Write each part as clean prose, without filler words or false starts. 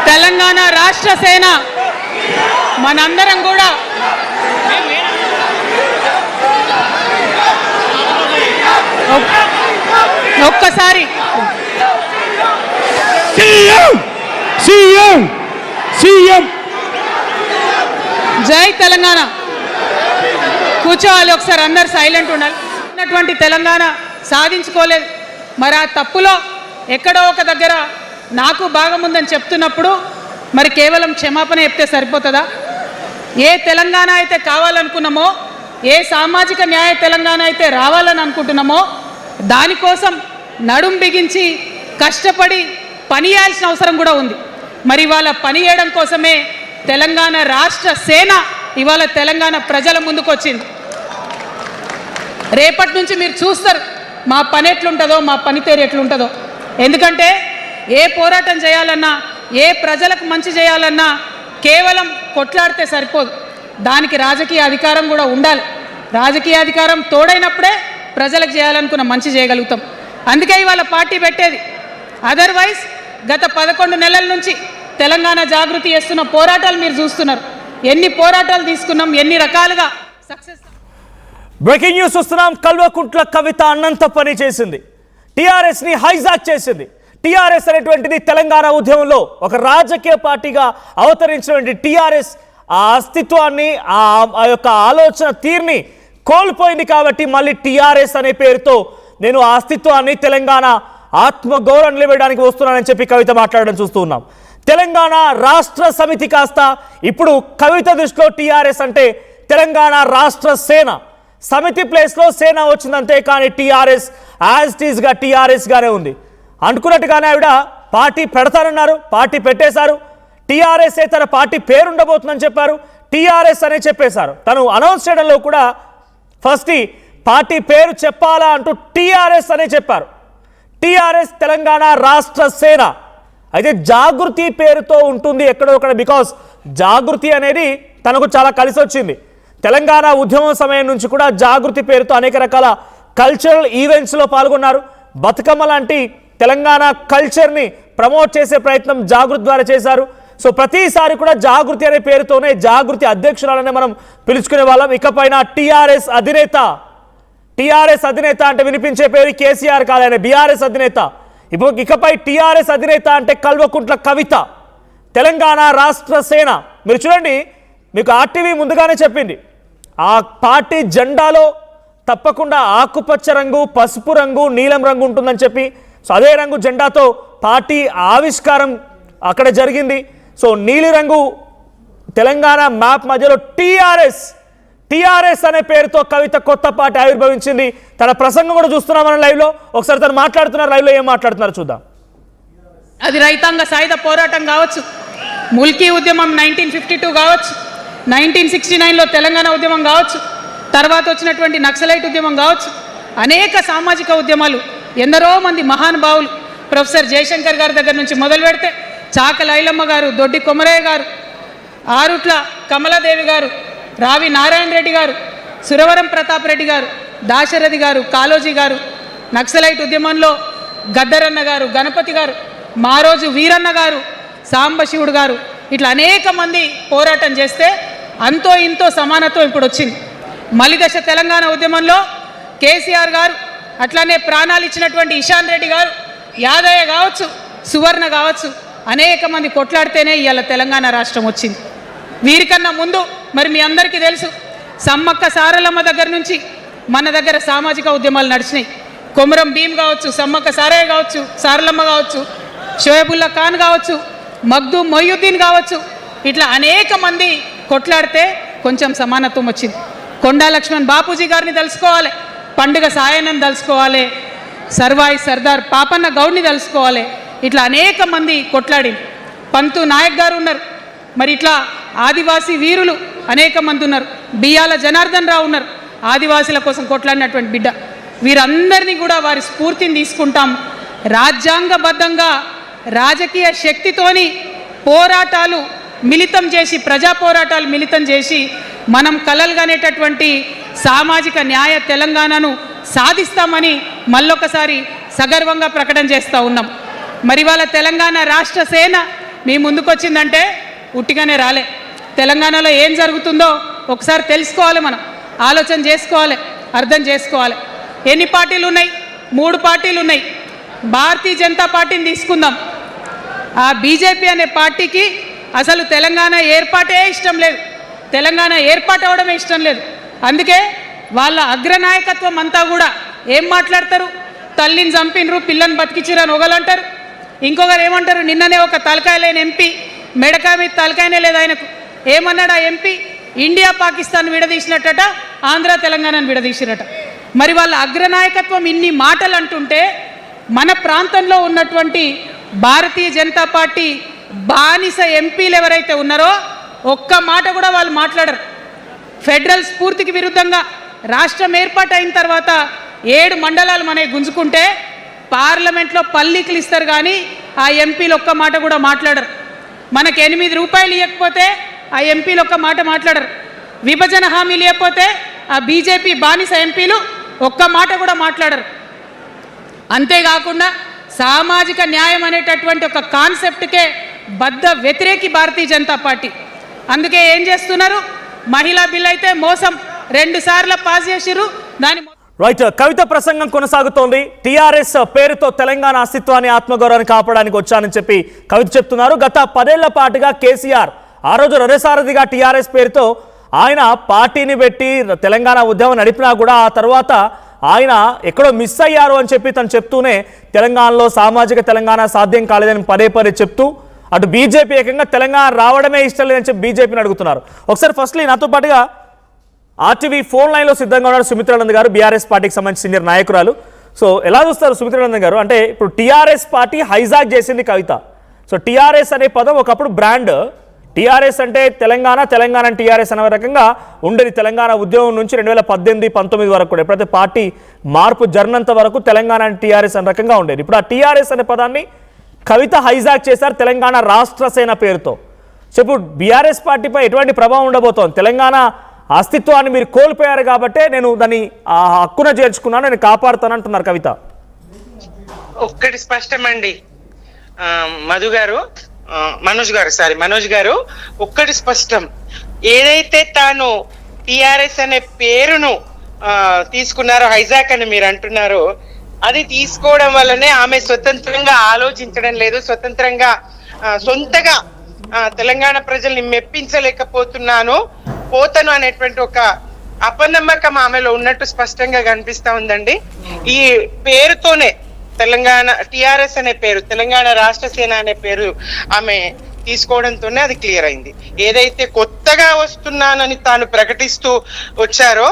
తెలంగాణ రాష్ట్ర సేన మనందరం కూడా ఒక్కసారి జై తెలంగాణ కూర్చోవాలి. ఒకసారి అందరు సైలెంట్ ఉండాలి. ఉన్నటువంటి తెలంగాణ సాధించుకోలేదు. మరి ఆ తప్పులో ఎక్కడో ఒక దగ్గర నాకు భాగం ఉందని చెప్తున్నప్పుడు మరి కేవలం క్షమాపణ చెప్తే సరిపోతుందా? ఏ తెలంగాణ అయితే కావాలనుకున్నామో, ఏ సామాజిక న్యాయ తెలంగాణ అయితే రావాలని అనుకుంటున్నామో దానికోసం నడుం బిగించి కష్టపడి పని చేయాల్సిన అవసరం కూడా ఉంది. మరి ఇవాళ పని చేయడం కోసమే తెలంగాణ రాష్ట్ర సేన ఇవాళ తెలంగాణ ప్రజల ముందుకు వచ్చింది. రేపటి నుంచి మీరు చూస్తారు మా పని ఎట్లుంటుందో, మా పనితీరు ఎట్లుంటుందో. ఎందుకంటే ఏ పోరాటం చేయాలన్నా, ఏ ప్రజలకు మంచి చేయాలన్నా కేవలం కొట్లాడితే సరిపోదు. దానికి రాజకీయ అధికారం కూడా ఉండాలి. రాజకీయ అధికారం తోడైనప్పుడే ప్రజలకు చేయాలనుకున్న మంచి చేయగలుగుతాం. అందుకే ఇవాళ పార్టీ పెట్టేది. అదర్వైజ్ గత 11 నెలల నుంచి తెలంగాణ జాగృతి చేస్తున్న పోరాటాలు మీరు చూస్తున్నారు. ఎన్ని పోరాటాలు తీసుకున్నాం, ఎన్ని రకాలుగా సక్సెస్. బ్రేకింగ్ న్యూస్ వస్తున్నాం. కల్వకుంట్ల కవిత అన్నంత పని చేసింది. టీఆర్ఎస్ని హైజాక్ చేసింది. టీఆర్ఎస్ అనేటువంటిది తెలంగాణ ఉద్యమంలో ఒక రాజకీయ పార్టీగా అవతరించినటువంటి టీఆర్ఎస్ ఆ అస్తిత్వాన్ని, ఆ యొక్క ఆలోచన తీరుని కోల్పోయింది. కాబట్టి మళ్ళీ టీఆర్ఎస్ అనే పేరుతో నేను ఆ అస్తిత్వాన్ని, తెలంగాణ ఆత్మగౌరవం నిలబెట్టడానికి వస్తున్నానని చెప్పి కవిత మాట్లాడడం చూస్తూ ఉన్నాం. తెలంగాణ రాష్ట్ర సమితి కాస్త ఇప్పుడు కవిత దృష్టిలో టీఆర్ఎస్ అంటే తెలంగాణ రాష్ట్ర సేన. సమితి ప్లేస్లో సేన వచ్చిందంతే, కానీ టీఆర్ఎస్ యాజ్ ఇట్ ఈస్గా టీఆర్ఎస్గానే ఉంది. అనుకున్నట్టుగానే ఆవిడ పార్టీ పెడతారన్నారు, పార్టీ పెట్టేశారు. టీఆర్ఎస్ తన పార్టీ పేరు ఉండబోతుందని చెప్పారు. టీఆర్ఎస్ అనే చెప్పేశారు. తను అనౌన్స్ చేయడంలో కూడా ఫస్ట్ పార్టీ పేరు చెప్పాలా అంటూ టీఆర్ఎస్ అనే చెప్పారు. టీఆర్ఎస్ తెలంగాణ రాష్ట్ర సేన. అయితే జాగృతి పేరుతో ఉంటుంది ఎక్కడో ఒకడ. బికాస్ జాగృతి అనేది తనకు చాలా కలిసి వచ్చింది. తెలంగాణ ఉద్యమం సమయం నుంచి కూడా జాగృతి పేరుతో అనేక రకాల కల్చరల్ ఈవెంట్స్లో పాల్గొన్నారు. బతుకమ్మ లాంటి తెలంగాణ కల్చర్ని ప్రమోట్ చేసే ప్రయత్నం జాగృతి ద్వారా చేశారు. సో ప్రతిసారి కూడా జాగృతి అనే పేరుతోనే జాగృతి అధ్యక్షురాలనే మనం పిలుచుకునే వాళ్ళం. ఇకపైన టీఆర్ఎస్ అధినేత, టీఆర్ఎస్ అధినేత అంటే వినిపించే పేరు కేసీఆర్ కాదని బీఆర్ఎస్ అధినేత. ఇప్పుడు ఇకపై టీఆర్ఎస్ అధినేత అంటే కల్వకుంట్ల కవిత. తెలంగాణ రాష్ట్ర సేన. మీరు చూడండి, మీకు ఆర్టీవీ ముందుగానే చెప్పింది ఆ పార్టీ జెండాలో తప్పకుండా ఆకుపచ్చ రంగు, పసుపు రంగు, నీలం రంగు ఉంటుందని చెప్పి. సో అదే రంగు జెండాతో పార్టీ ఆవిష్కారం అక్కడ జరిగింది. సో నీలిరంగు తెలంగాణ మ్యాప్ మధ్యలో టీఆర్ఎస్ అనే పేరుతో కవిత కొత్త పార్టీ ఆవిర్భవించింది. తన ప్రసంగం కూడా చూస్తున్నాం మనం లైవ్లో. ఒకసారి తను మాట్లాడుతున్నారు, లైవ్లో ఏం మాట్లాడుతున్నారు చూద్దాం. అది రైతాంగ సాయుధ పోరాటం కావచ్చు, ముల్కీ ఉద్యమం 1952 కావచ్చు, 1969లో తెలంగాణ ఉద్యమం కావచ్చు, తర్వాత వచ్చినటువంటి నక్సలైట్ ఉద్యమం కావచ్చు, అనేక సామాజిక ఉద్యమాలు, ఎందరో మంది మహానుభావులు, ప్రొఫెసర్ జయశంకర్ గారి దగ్గర నుంచి మొదలు పెడితే చాక లైలమ్మ గారు, దొడ్డి కొమరయ్య గారు, ఆరుట్ల కమలాదేవి గారు, రావి నారాయణ రెడ్డి గారు, సురవరం ప్రతాప్ రెడ్డి గారు, దాశరథి గారు, కాళోజీ గారు, నక్సలైట్ ఉద్యమంలో గద్దరన్న గారు, గణపతి గారు, మారోజు వీరన్న గారు, సాంబశివుడు గారు, ఇట్లా అనేక మంది పోరాటం చేస్తే అంతో ఇంతో సమానత్వం ఇప్పుడు వచ్చింది. మలిదశ తెలంగాణ ఉద్యమంలో కేసీఆర్ గారు, అట్లానే ప్రాణాలు ఇచ్చినటువంటి ఇషాన్ రెడ్డి గారు, యాదయ్య కావచ్చు, సువర్ణ కావచ్చు, అనేక మంది కొట్లాడితేనే ఇవాళ తెలంగాణ రాష్ట్రం వచ్చింది. వీరికన్నా ముందు మరి మీ అందరికీ తెలుసు, సమ్మక్క సారలమ్మ దగ్గర నుంచి మన దగ్గర సామాజిక ఉద్యమాలు నడిచినాయి. కొమరం భీమ్ కావచ్చు, సమ్మక్క సారయ్య కావచ్చు, సారలమ్మ కావచ్చు, షోయబుల్లా ఖాన్ కావచ్చు, మగ్దూం మొయ్యుద్దీన్ కావచ్చు, ఇట్లా అనేక మంది కొట్లాడితే కొంచెం సమానత్వం వచ్చింది. కొండా లక్ష్మణ్ బాపూజీ గారిని తెలుసుకోవాలి, పండుగ సాయన్నని తెలుసుకోవాలి, సర్వాయి సర్దార్ పాపన్న గౌడ్ని తెలుసుకోవాలి. ఇట్లా అనేక మంది కొట్లాడి, పంతు నాయక్ గారు ఉన్నారు. మరి ఇట్లా ఆదివాసీ వీరులు అనేక మంది ఉన్నారు. బియ్యాల జనార్దన్ రావు ఉన్నారు, ఆదివాసీల కోసం కొట్లాడినటువంటి బిడ్డ. వీరందరినీ కూడా వారి స్ఫూర్తిని తీసుకుంటాం. రాజ్యాంగబద్ధంగా రాజకీయ శక్తితోని పోరాటాలు మిళితం చేసి, ప్రజా పోరాటాలు మిళితం చేసి మనం కలలుగానేటటువంటి సామాజిక న్యాయ తెలంగాణను సాధిస్తామని మళ్ళొకసారి సగర్వంగా ప్రకటన చేస్తూ ఉన్నాం. మరి వాళ్ళ తెలంగాణ రాష్ట్ర సేన మీ ముందుకు వచ్చిందంటే ఉట్టిగానే రాలే. తెలంగాణలో ఏం జరుగుతుందో ఒకసారి తెలుసుకోవాలి, మనం ఆలోచన చేసుకోవాలి, అర్థం చేసుకోవాలి. ఎన్ని పార్టీలు ఉన్నాయి? 3 పార్టీలు ఉన్నాయి. భారతీయ జనతా పార్టీని తీసుకుందాం. ఆ బీజేపీ అనే పార్టీకి అసలు తెలంగాణ ఏర్పాటే ఇష్టం లేదు, తెలంగాణ ఏర్పాటు అవడమే ఇష్టం లేదు. అందుకే వాళ్ళ అగ్రనాయకత్వం అంతా కూడా ఏం మాట్లాడతారు? తల్లిని చంపినరు, పిల్లని బతికించారు అని ఒకరు, ఇంకొకరు ఏమంటారు? నిన్ననే ఒక తలకాయ లేని ఎంపీ, మెడకాయ మీద తలకాయనే లేదు ఆయనకు, ఏమన్నాడు ఆ ఎంపీ? ఇండియా పాకిస్తాన్ విడదీసినట్టట, ఆంధ్ర తెలంగాణను విడదీసిరట. మరి వాళ్ళ అగ్రనాయకత్వం ఇన్ని మాటలు అంటుంటే మన ప్రాంతంలో ఉన్నటువంటి భారతీయ జనతా పార్టీ బానిస ఎంపీలు ఎవరైతే ఉన్నారో ఒక్క మాట కూడా వాళ్ళు మాట్లాడరు. ఫెడరల్ స్ఫూర్తికి విరుద్ధంగా రాష్ట్రం ఏర్పాటు అయిన తర్వాత 7 మండలాలు మనకి గుంజుకుంటే పార్లమెంట్లో పల్లీకులు ఇస్తారు, కానీ ఆ ఎంపీలు ఒక్క మాట కూడా మాట్లాడరు. మనకు 8 రూపాయలు ఇవ్వకపోతే ఆ ఎంపీలు ఒక్క మాట మాట్లాడరు. విభజన హామీలు ఇవ్వకపోతే ఆ బీజేపీ బానిస ఎంపీలు ఒక్క మాట కూడా మాట్లాడరు. అంతేకాకుండా సామాజిక న్యాయం అనేటటువంటి ఒక కాన్సెప్ట్కే బద్ద వ్యతిరేకి భారతీయ జనతా పార్టీ. అందుకే ఏం చేస్తున్నారు? మహిళా బిల్ అయితే మోసం, 2 సార్లు పాస్ చేసిరు. దాని రైట్, కవిత ప్రసంగం కొనసాగుతోంది. టీఆర్ఎస్ పేరుతో తెలంగాణ అస్తిత్వాన్ని, ఆత్మగౌరవాన్ని కాపాడడానికి వచ్చానని చెప్పి కవిత చెప్తున్నారు. గత 10 ఏళ్ల పాటుగా కేసీఆర్ ఆ రోజు రథసారథిగా టీఆర్ఎస్ పేరుతో ఆయన పార్టీని పెట్టి తెలంగాణ ఉద్యమం నడిపినా కూడా ఆ తర్వాత ఆయన ఎక్కడో మిస్ అయ్యారు అని చెప్పి తను చెప్తూనే తెలంగాణలో సామాజిక తెలంగాణ సాధ్యం కాలేదని పదే చెప్తూ అటు బీజేపీ ఏకంగా తెలంగాణ రావడమే ఇష్టం లేదని చెప్పి బీజేపీని అడుగుతున్నారు. ఒకసారి ఫస్ట్లీ నాతో పాటుగా ఆర్టీవీ ఫోన్ లైన్లో సిద్ధంగా ఉన్నారు సుమిత్రానంద్ గారు, బీఆర్ఎస్ పార్టీకి సంబంధించి సీనియర్ నాయకురాలు. సో ఎలా చూస్తారు సుమిత్రానంద్ గారు? అంటే ఇప్పుడు టీఆర్ఎస్ పార్టీ హైజాక్ చేసింది కవిత. సో టీఆర్ఎస్ అనే పదం ఒకప్పుడు బ్రాండ్, టీఆర్ఎస్ అంటే తెలంగాణ, తెలంగాణ టీఆర్ఎస్ అనే రకంగా ఉండేది తెలంగాణ ఉద్యమం నుంచి 2018-19 వరకు కూడా. ఎప్పుడైతే పార్టీ మార్పు జరిగినంత వరకు తెలంగాణ టీఆర్ఎస్ అనే రకంగా ఉండేది. ఇప్పుడు ఆ టీఆర్ఎస్ అనే పదాన్ని కవిత హైజాక్ చేశారు తెలంగాణ రాష్ట్ర సేన పేరుతో. సో ఇప్పుడు బీఆర్ఎస్ పార్టీపై ఎటువంటి ప్రభావం ఉండబోతోంది? తెలంగాణ అస్తిత్వాన్ని మీరు కోల్పోయారు కాబట్టే నేను దాన్ని ఆ హక్కున చేర్చుకున్నాను, నేను కాపాడుతానంటున్నారు కవిత. ఒక్కటి స్పష్టమండి మనోజ్ గారు ఒక్కటి స్పష్టం. ఏదైతే తాను టిఆర్ఎస్ అనే పేరును తీసుకున్నారో, హైజాక్ అని మీరు అంటున్నారో, అది తీసుకోవడం వల్లనే ఆమె స్వతంత్రంగా ఆలోచించడం లేదు, స్వతంత్రంగా సొంతగా తెలంగాణ ప్రజల్ని మెప్పించలేకపోతున్నాను, పోతను అనేటువంటి ఒక అపనమ్మకం ఆమెలో ఉన్నట్టు స్పష్టంగా కనిపిస్తా ఉందండి. ఈ పేరుతోనే తెలంగాణ టిఆర్ఎస్ అనే పేరు, తెలంగాణ రాష్ట్ర సేన అనే పేరు ఆమె తీసుకోవడంతోనే అది క్లియర్ అయింది. ఏదైతే కొత్తగా వస్తున్నానని తాను ప్రకటిస్తూ వచ్చారో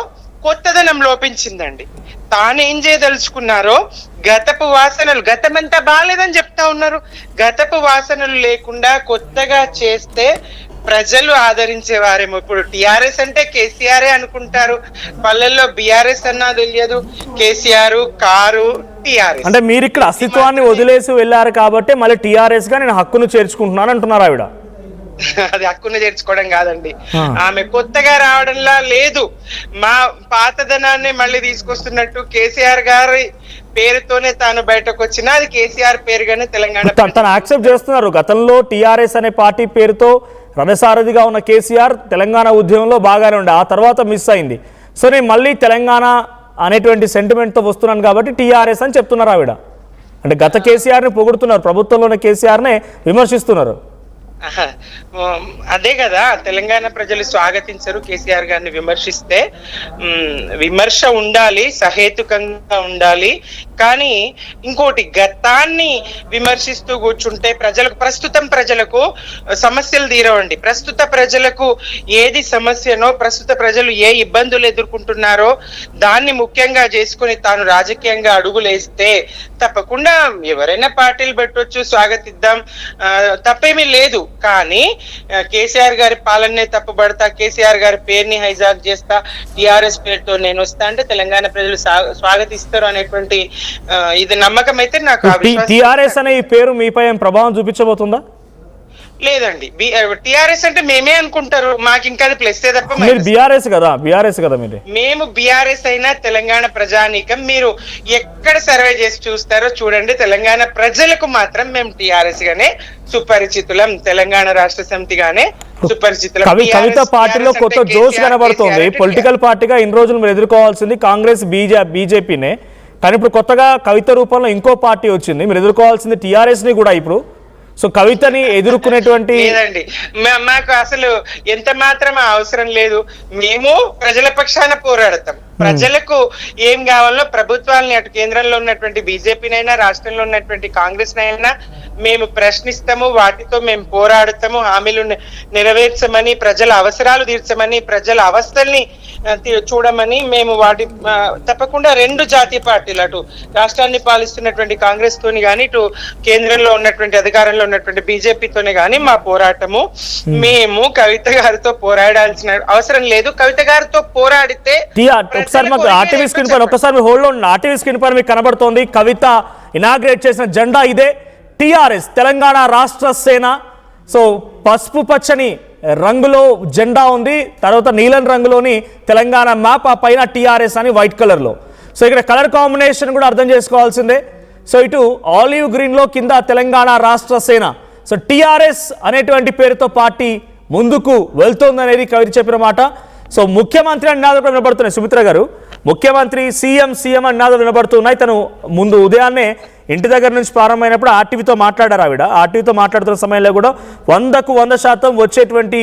కొత్తదనం లోపించిందండి. తాను ఏం చేయదలుచుకున్నారో గతపు వాసనలు, గతమంతా బాగాలేదని చెప్తా ఉన్నారు, గతపు వాసనలు లేకుండా కొత్తగా చేస్తే ప్రజలు ఆదరించేవారేమో. ఇప్పుడు టిఆర్ఎస్ అంటే కేసీఆరే అనుకుంటారు, పల్లెల్లో బీఆర్ఎస్ అన్నా తెలియదు, కేసీఆర్ కారు టిఆర్ఎస్. అంటే మీరు ఇక్కడ అస్తిత్వాన్ని వదిలేసి వెళ్ళారు కాబట్టి మళ్ళీ టిఆర్ఎస్ గా నేను హక్కును చేర్చుకుంటున్నాను అంటున్నారు ఆవిడ. అది హక్కును చేర్చుకోవడం కాదండి, ఆమె కొత్తగా రావడంలా లేదు, మా పాతదనాన్ని మళ్ళీ తీసుకొస్తున్నట్టు కేసీఆర్ గారి పేరుతోనే తాను బయటకు వచ్చినా అది కేసీఆర్ పేరుగానే తెలంగాణ తను యాక్సెప్ట్ చేస్తున్నారు. గతంలో టిఆర్ఎస్ అనే పార్టీ పేరుతో రథసారథిగా ఉన్న కేసీఆర్ తెలంగాణ ఉద్యమంలో బాగానే ఉండే, ఆ తర్వాత మిస్ అయింది. సో నేను మళ్ళీ తెలంగాణ అనేటువంటి సెంటిమెంట్తో వస్తున్నాను కాబట్టి టీఆర్ఎస్ అని చెప్తున్నారు ఆవిడ. అంటే గత కేసీఆర్ని పొగుడుతున్నారు, ప్రభుత్వంలో ఉన్న కేసీఆర్నే విమర్శిస్తున్నారు. అదే కదా, తెలంగాణ ప్రజలు స్వాగతించరు కేసీఆర్ గారిని విమర్శిస్తే. విమర్శ ఉండాలి, సహేతుకంగా ఉండాలి, కానీ ఇంకోటి గతాన్ని విమర్శిస్తూ కూర్చుంటే ప్రస్తుతం ప్రజలకు సమస్యలు తీరవండి. ప్రస్తుత ప్రజలకు ఏది సమస్యనో, ప్రస్తుత ప్రజలు ఏ ఇబ్బందులు ఎదుర్కొంటున్నారో దాన్ని ముఖ్యంగా చేసుకుని తాను రాజకీయంగా అడుగులేస్తే తప్పకుండా ఎవరైనా పార్టీలు పెట్టొచ్చు, స్వాగతిద్దాం, తప్పేమీ లేదు. కానీ కేసీఆర్ గారి పాలనే తప్పుపడతా, కేసీఆర్ గారి పేరుని హైజాక్ చేస్తా, టిఆర్ఎస్ పేరుతో నేను వస్తా అంటే తెలంగాణ ప్రజలు స్వాగతిస్తారు అనేటువంటి ఇది నమ్మకం అయితే నాకు. టిఆర్ఎస్ అనే ఈ పేరు మీపై ప్రభావం చూపించబోతుందా? లేదండి. టిఆర్ఎస్ అంటే మేమే అనుకుంటారు, మాకు ఇంకా అది ప్లస్ తప్ప. మీరు బీఆర్ఎస్ కదా మీరు. మేము బీఆర్ఎస్ అయినా తెలంగాణ ప్రజానీకం మీరు ఎక్కడ సర్వే చేసి చూస్తారో చూడండి, తెలంగాణ ప్రజలకు మాత్రం మేము టిఆర్ఎస్ గానే సుపరిచితులం, తెలంగాణ రాష్ట్ర సమితి గానే సుపరిచితులం. కవిత పార్టీలో కొత్త జోష్ కనబడుతోంది. పొలిటికల్ పార్టీగా ఇన్ని రోజులు మీరు ఎదుర్కోవాల్సింది కాంగ్రెస్ బీజేపీనే, కానీ ఇప్పుడు కొత్తగా కవిత రూపంలో ఇంకో పార్టీ వచ్చింది, మీరు ఎదుర్కోవాల్సింది టిఆర్ఎస్ ని కూడా ఇప్పుడు. సో కవితని ఎదుర్కొనేటువంటి లేదండి, మాకు అసలు ఎంత మాత్రం అవసరం లేదు. మేము ప్రజల పక్షాన పోరాడతాం. ప్రజలకు ఏం కావాలో ప్రభుత్వాలని, అటు కేంద్రంలో ఉన్నటువంటి బీజేపీనైనా రాష్ట్రంలో ఉన్నటువంటి కాంగ్రెస్ నైనా మేము ప్రశ్నిస్తాము, వాటితో మేము పోరాడతాము, హామీలు నెరవేర్చమని, ప్రజల అవసరాలు తీర్చమని, ప్రజల అవస్థల్ని చూడమని మేము తప్పకుండా రెండు జాతీయ పార్టీలు, అటు రాష్ట్రాన్ని పాలిస్తున్నటువంటి కాంగ్రెస్ తోని కానీ, ఇటు కేంద్రంలో ఉన్నటువంటి అధికారంలో ఉన్నటువంటి బీజేపీతోనే కానీ మా పోరాటము. మేము కవిత గారితో పోరాడాల్సిన అవసరం లేదు. కవిత గారితో పోరాడితే ఒకసారి మాకు ఆర్టీవీ స్క్రీన్ పైన ఒకసారి హోల్డ్ లో ఆర్టీవీ స్క్రీన్ పైన మీకు కనబడుతోంది కవిత ఇనాగ్రేట్ చేసిన జెండా ఇదే. టిఆర్ఎస్ తెలంగాణ రాష్ట్ర సేన. సో పసుపు పచ్చని రంగులో జెండా ఉంది, తర్వాత నీలం రంగులోని తెలంగాణ మ్యాప్, ఆ పైన టిఆర్ఎస్ అని వైట్ కలర్లో. సో ఇక్కడ కలర్ కాంబినేషన్ కూడా అర్థం చేసుకోవాల్సిందే. సో ఇటు ఆలివ్ గ్రీన్లో కింద తెలంగాణ రాష్ట్ర సేన. సో టిఆర్ఎస్ అనేటువంటి పేరుతో పార్టీ ముందుకు వెళ్తోందనేది కవిత చెప్పిన మాట. సో ముఖ్యమంత్రి అని నినాదాలు వినబడుతున్నాయి. సుమిత్ర గారు, ముఖ్యమంత్రి సీఎం అని నినాదాలు వినబడుతున్నాయి. తను ముందు ఉదయాన్నే ఇంటి దగ్గర నుంచి ప్రారంభమైనప్పుడు ఆర్టీవీతో మాట్లాడారు. ఆర్టీవీతో మాట్లాడుతున్న సమయంలో కూడా 100% వచ్చేటువంటి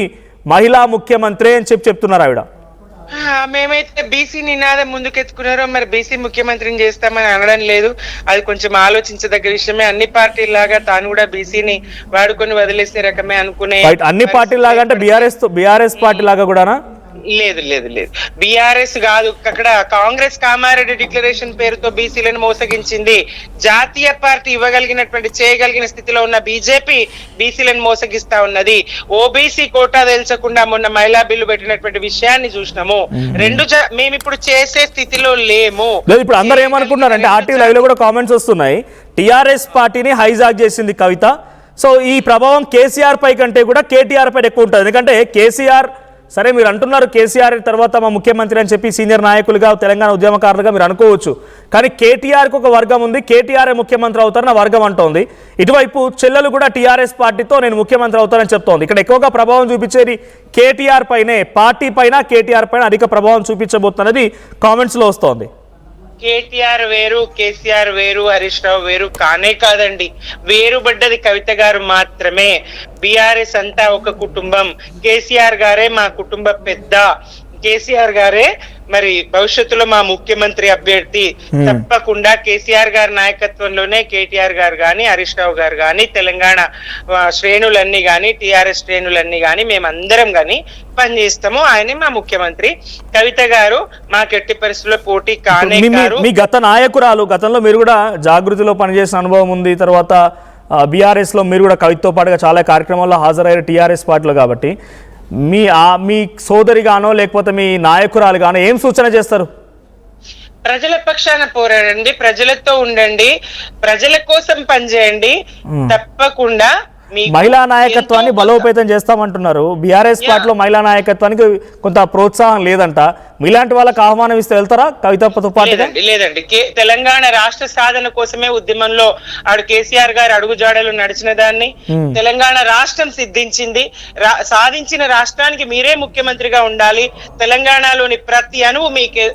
మహిళా ముఖ్యమంత్రి అని చెప్తున్నారు ఆవిడ. మేమైతే బీసీ నినాదం ముందుకెత్తుకున్నారో మరి బీసీ ముఖ్యమంత్రిని చేస్తామని అనడం లేదు. అది కొంచెం ఆలోచించదగ్గ విషయమే. అన్ని పార్టీలాగా తాను కూడా బీసీని వాడుకొని వదిలేసే రకమే అనుకునే. అన్ని పార్టీలాగా అంటే బీఆర్ఎస్ పార్టీ లాగా కూడానా? లేదు లేదు లేదు, బీఆర్ఎస్ కాదు. అక్కడ కాంగ్రెస్ కామారెడ్డి డిక్లరేషన్ పేరుతో బీసీలను మోసగించింది. జాతీయ పార్టీ ఇవ్వగలిగినటువంటి చేయగలిగిన స్థితిలో ఉన్న బీజేపీ బీసీలను మోసగిస్తా ఉన్నది. ఓబీసీ కోటా తెలుసకుండా మొన్న మహిళా బిల్లు పెట్టినటువంటి విషయాన్ని చూసినాము. మేము ఇప్పుడు చేసే స్థితిలో లేము. ఇప్పుడు అందరూ ఏమనుకుంటున్నారంటే ఆర్టీవీ లైవ్ లో కూడా కామెంట్స్ వస్తున్నాయి, టిఆర్ఎస్ పార్టీని హైజాక్ చేసింది కవిత. సో ఈ ప్రభావం కేసీఆర్ పై కంటే కూడా కేటీఆర్ పై ఎక్కువ ఉంటుంది. ఎందుకంటే కేసీఆర్, సరే మీరు అంటున్నారు కేసీఆర్ తర్వాత మా ముఖ్యమంత్రి అని చెప్పి సీనియర్ నాయకులుగా తెలంగాణ ఉద్యమకారులుగా మీరు అనుకోవచ్చు, కానీ కేటీఆర్కి ఒక వర్గం ఉంది, కేటీఆర్ ముఖ్యమంత్రి అవుతారని వర్గం అంటోంది. ఇటువైపు చెల్లెలు కూడా టీఆర్ఎస్ పార్టీతో నేను ముఖ్యమంత్రి అవుతానని చెప్తోంది. ఇక్కడ ఎక్కువగా ప్రభావం చూపించేది కేటీఆర్ పైనే, పార్టీ పైన కేటీఆర్ పైన అధిక ప్రభావం చూపించబోతున్నది కామెంట్స్ లో వస్తోంది. కేటీఆర్ వేరు, కేసీఆర్ వేరు, హరీష్ రావు వేరు కానే కాదండి. వేరుబడ్డది కవిత గారు మాత్రమే. బీఆర్ఎస్ అంతా ఒక కుటుంబం. కేసీఆర్ గారే మా కుటుంబ పెద్ద. కేసీఆర్ గారే మరి భవిష్యత్తులో మా ముఖ్యమంత్రి అభ్యర్థి. తప్పకుండా కేసీఆర్ గారి నాయకత్వంలోనే కేటీఆర్ గారు గాని, హరీష్ రావు గారు గాని, తెలంగాణ శ్రేణులన్నీ గాని, టిఆర్ఎస్ శ్రేణులన్నీ గాని, మేమందరం గాని పనిచేస్తాము. ఆయనే మా ముఖ్యమంత్రి. కవిత గారు మాకు ఎట్టి పరిస్థితుల్లో పోటీ కానే కారు. మీ గత నాయకురాలు, గతంలో మీరు కూడా జాగృతిలో పనిచేసిన అనుభవం ఉంది, తర్వాత బీఆర్ఎస్ లో మీరు కూడా కవితతో పాటుగా చాలా కార్యక్రమాల్లో హాజరయ్యారు టీఆర్ఎస్ పార్టీలో. కాబట్టి మీ సోదరిగానో లేకపోతే మీ నాయకురాలుగానో ఏం సూచన చేస్తారు? ప్రజల పక్షాన పోరాడండి, ప్రజలతో ఉండండి, ప్రజల కోసం పనిచేయండి. తప్పకుండా మహిళా నాయకత్వాన్ని బలోపేతం చేస్తామంటున్నారు. బీఆర్ఎస్ పార్టీలో మహిళా నాయకత్వానికి కొంత ప్రోత్సాహం లేదంట. మీలాంటి వాళ్ళకి ఆహ్వానం ఇస్తే వెళ్తారా కవితతో పాటు? లేదండి, తెలంగాణ రాష్ట్ర సాధన కోసమే ఉద్యమంలో కేసీఆర్ గారు అడుగుజాడలు నడిచిన దాన్ని. తెలంగాణ రాష్ట్రం సిద్ధించింది. సాధించిన రాష్ట్రానికి మీరే ముఖ్యమంత్రిగా ఉండాలి. తెలంగాణలోని ప్రతి అణువు మీకు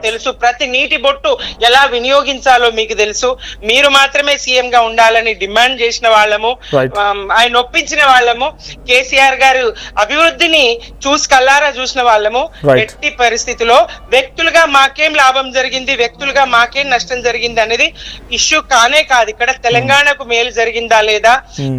తెలుసు, ప్రతి నీటి బొట్టు ఎలా వినియోగించాలో మీకు తెలుసు. మీరు మాత్రమే సీఎం గా ఉండాలని డిమాండ్ చేసిన వాళ్ళము, ఆయన ఒప్పించిన వాళ్ళము. కేసీఆర్ గారు అభివృద్ధిని కల్లారా చూసిన వాళ్ళము. ఎట్టి పరిస్థితిలో వ్యక్తులుగా మాకేం లాభం జరిగింది, వ్యక్తులుగా మాకేం నష్టం జరిగింది అనేది ఇష్యూ కానే కాదు. ఇక్కడ తెలంగాణకు మేలు జరిగిందా లేదా,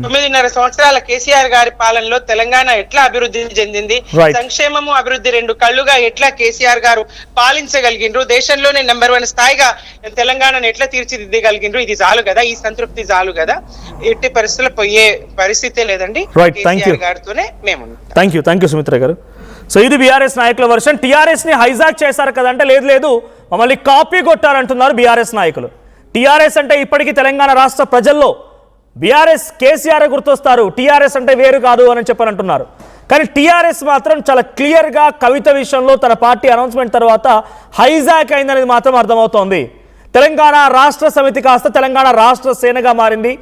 9.5 సంవత్సరాల కేసీఆర్ గారి పాలనలో తెలంగాణ ఎట్లా అభివృద్ధి చెందింది, సంక్షేమము అభివృద్ధి రెండు కళ్ళుగా ఎట్లా కేసీఆర్ గారు పాలించగలిగిండ్రు, దేశంలోనే నెంబర్ 1 స్థాయిగా తెలంగాణను ఎట్లా తీర్చిదిద్దగలిగిండ్రు, ఇది చాలు కదా, ఈ సంతృప్తి చాలు కదా. ఎట్టి పరిస్థితుల్లో పోయే పరిస్థితే లేదండి. థ్యాంక్ యూ సుమిత్ర గారు. సో ఇది బీఆర్ఎస్ నాయకుల వర్షన్. టీఆర్ఎస్ ని హైజాక్ చేశారు కదంటే లేదు మమ్మల్ని కాపీ కొట్టారంటున్నారు బీఆర్ఎస్ నాయకులు. టీఆర్ఎస్ అంటే ఇప్పటికీ తెలంగాణ రాష్ట్ర ప్రజల్లో బీఆర్ఎస్ కేసీఆర్ గుర్తొస్తారు, టీఆర్ఎస్ అంటే వేరు కాదు అని చెప్పని అంటున్నారు. కానీ టీఆర్ఎస్ మాత్రం చాలా క్లియర్గా కవిత విషయంలో తన పార్టీ అనౌన్స్మెంట్ తర్వాత హైజాక్ అయిందనేది మాత్రం అర్థమవుతోంది. తెలంగాణ రాష్ట్ర సమితి కాస్త తెలంగాణ రాష్ట్ర సేనగా మారింది.